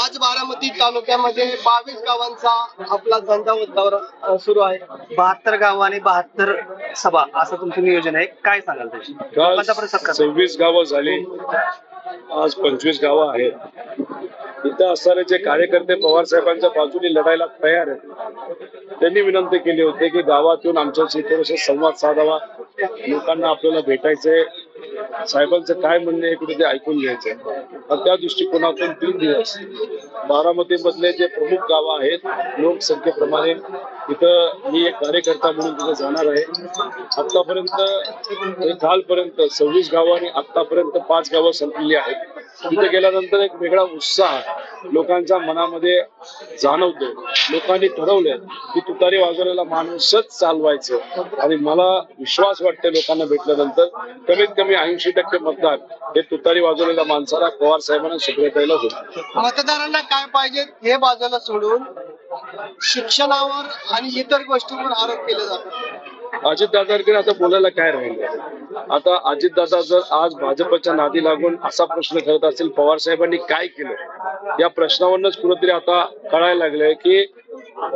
आज बारामती तालुक्यामध्ये 22 गावांचा आपला दौरा सुरू आहे. 72 गाव आणि 72 सभा असं तुमचं नियोजन आहे. काय सांगाल त्याची? काल 26 गावं झाली, आज 25 गावं आहेत. इथं असणारे जे कार्यकर्ते पवार साहेबांच्या बाजूने लढायला तयार आहेत, त्यांनी विनंती केली होती की गावात येऊन आमच्याशी थोडेसे संवाद साधावा, लोकांना आपल्याला भेटायचंय, साहेबांचं काय म्हणणं आहे कुठे ते ऐकून घ्यायचंय. आणि त्या दृष्टिकोनातून 3 दिवस बारामती मधले जे प्रमुख गावं आहेत लोकसंख्येप्रमाणे तिथं मी एक कार्यकर्ता म्हणून तिथे जाणार आहे. आतापर्यंत कालपर्यंत 26 गावं आणि आतापर्यंत 5 गावं संपलेली आहेत. तिथे गेल्यानंतर एक वेगळा उत्साह लोकांच्या मनामध्ये जाणवतो. लोकांनी ठरवलंय की तुतारी वाजवलेला माणूसच चालवायचं आणि मला विश्वास वाटते लोकांना भेटल्यानंतर कमीत कमी 80% मतदान हे तुतारी वाजवलेल्या माणसाला पवार साहेबांना सुप्रियाताईला होईल. मतदारांना काय पाहिजे हे बाजूला सोडून शिक्षणावर आणि इतर गोष्टींवर आरोप केले जातात. अजितदादांकडे आता बोलायला काय राहिलं? आता अजितदादा जर आज भाजपच्या नादी लागून असा प्रश्न करत असेल पवार साहेबांनी काय केलं, या प्रश्नावरच कुठेतरी आता कळायला लागलंय की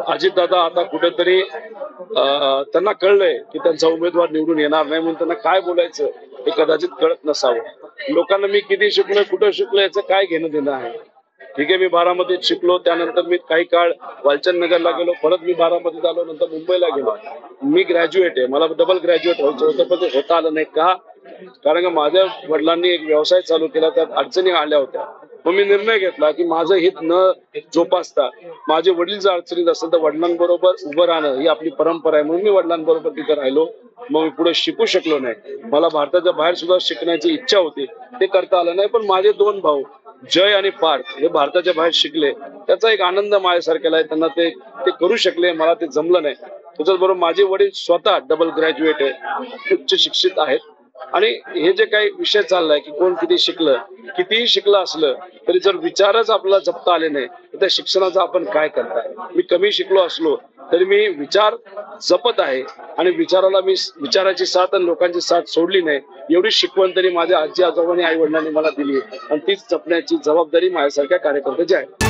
अजितदादा आता कुठेतरी त्यांना कळलंय की त्यांचा उमेदवार निवडून येणार नाही, म्हणून त्यांना काय बोलायचं हे कदाचित कळत नसावं. लोकांना मी किती शिकलोय, कुठं शिकलोय याचं काय घेणं देणं आहे. ठीक आहे, मी बारामतीत शिकलो, त्यानंतर मी काही काळ वालचंद नगरला गेलो, परत मी बारामतीत आलो, नंतर मुंबईला गेलो. मी ग्रॅज्युएट आहे, मला डबल ग्रॅज्युएट व्हायचं होतं, पण ते होता आलं नाही. का? कारण का माझ्या वडिलांनी एक व्यवसाय चालू केला, त्यात अडचणी आल्या होत्या. मग मी निर्णय घेतला की माझं हित न जोपासता माझे वडील जर अडचणीत असेल तर वडिलांबरोबर उभं राहणं ही आपली परंपरा आहे, म्हणून मी वडिलांबरोबर तिथे राहिलो. मग मी पुढे शिकू शकलो नाही. मला भारताच्या बाहेर सुद्धा शिकण्याची इच्छा होती, ते करता आलं नाही. पण माझे 2 भाऊ जय आणि पार्थ हे भारताच्या बाहेर शिकले, त्याचा एक आनंद माझ्यासारख्याला आहे. त्यांना ते करू शकले, मला ते जमलं नाही. त्याच्याबरोबर माझे वडील स्वतः डबल ग्रॅज्युएट आहे, उच्च शिक्षित आहेत. आणि हे जे काही विषय चाललाय की कोण किती शिकलं, कितीही शिकलं असलं तरी जर विचारच आपल्याला जपता आले नाही तर त्या शिक्षणाचा आपण काय करताय. मी कमी शिकलो असलो तरी मी विचार जपत आहे आणि विचाराची साथ आणि लोकांची साथ सोडली नाही. एवढी शिकवण तरी माझ्या आजी आजोबांनी आई वडिलांनी मला दिली आणि तीच जपण्याची जबाबदारी माझ्यासारख्या कार्यकर्त्याची आहे.